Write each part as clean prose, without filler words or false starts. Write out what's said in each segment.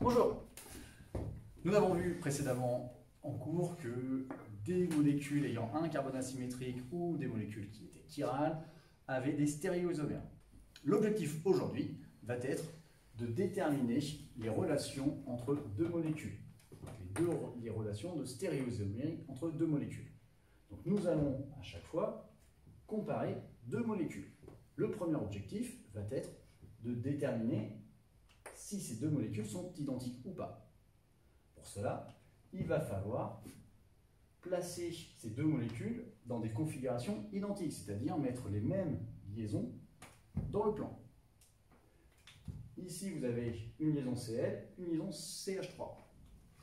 Bonjour. Nous avons vu précédemment en cours que des molécules ayant un carbone asymétrique ou des molécules qui étaient chirales avaient des stéréoisomères. L'objectif aujourd'hui va être de déterminer les relations entre deux molécules, les relations de stéréoisomérie entre deux molécules. Donc nous allons à chaque fois comparer deux molécules. Le premier objectif va être de déterminer si ces deux molécules sont identiques ou pas. Pour cela, il va falloir placer ces deux molécules dans des configurations identiques, c'est-à-dire mettre les mêmes liaisons dans le plan. Ici, vous avez une liaison Cl, une liaison CH3.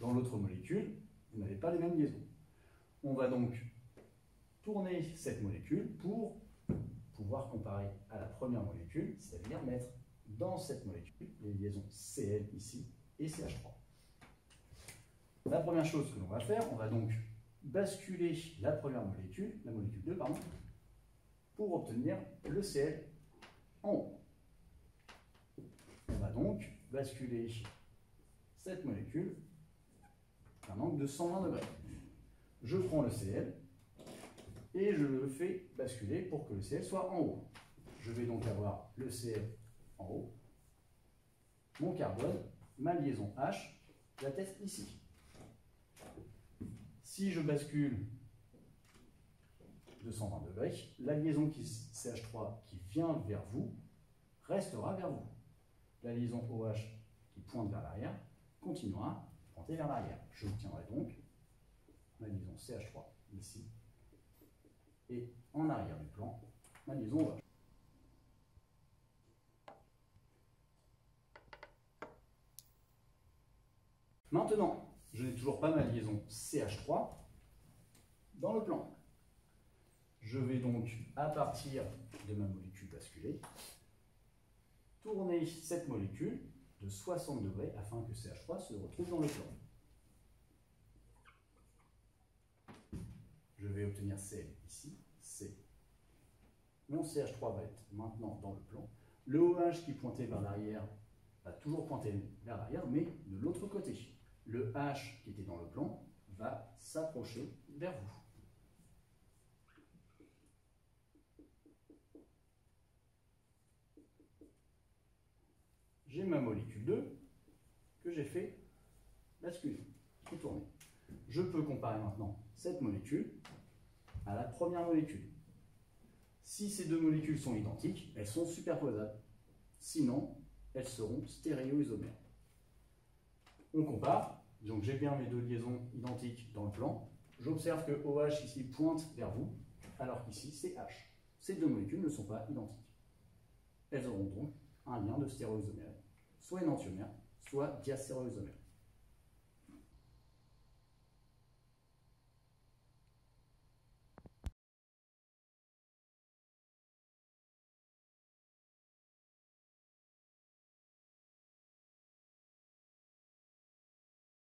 Dans l'autre molécule, vous n'avez pas les mêmes liaisons. On va donc tourner cette molécule pour pouvoir comparer à la première molécule, c'est-à-dire mettre dans cette molécule les liaisons Cl ici et CH3. La première chose que l'on va faire, on va donc basculer la première molécule, la molécule 2, pardon, pour obtenir le Cl en haut. On va donc basculer cette molécule à un angle de 120 degrés. Je prends le Cl et je le fais basculer pour que le Cl soit en haut. Je vais donc avoir le Cl en haut, mon carbone, ma liaison H, la teste ici. Si je bascule de 120 degrés, la liaison CH3 qui vient vers vous restera vers vous. La liaison OH qui pointe vers l'arrière continuera à pointer vers l'arrière. Je obtiendrai donc ma liaison CH3 ici et en arrière du plan, ma liaison OH. Maintenant, je n'ai toujours pas ma liaison CH3 dans le plan. Je vais donc, à partir de ma molécule basculée, tourner cette molécule de 60 degrés afin que CH3 se retrouve dans le plan. Je vais obtenir Cl ici, C. Mon CH3 va être maintenant dans le plan. Le OH qui pointait vers l'arrière va toujours pointer vers l'arrière, mais de l'autre côté. Le H qui était dans le plan va s'approcher vers vous. J'ai ma molécule 2 que j'ai fait basculer, et tourner. Je peux comparer maintenant cette molécule à la première molécule. Si ces deux molécules sont identiques, elles sont superposables. Sinon, elles seront stéréoisomères. On compare, donc j'ai bien mes deux liaisons identiques dans le plan. J'observe que OH ici pointe vers vous, alors qu'ici c'est H. Ces deux molécules ne sont pas identiques. Elles auront donc un lien de stéréoisomère, soit énantiomère, soit diastéréoisomère.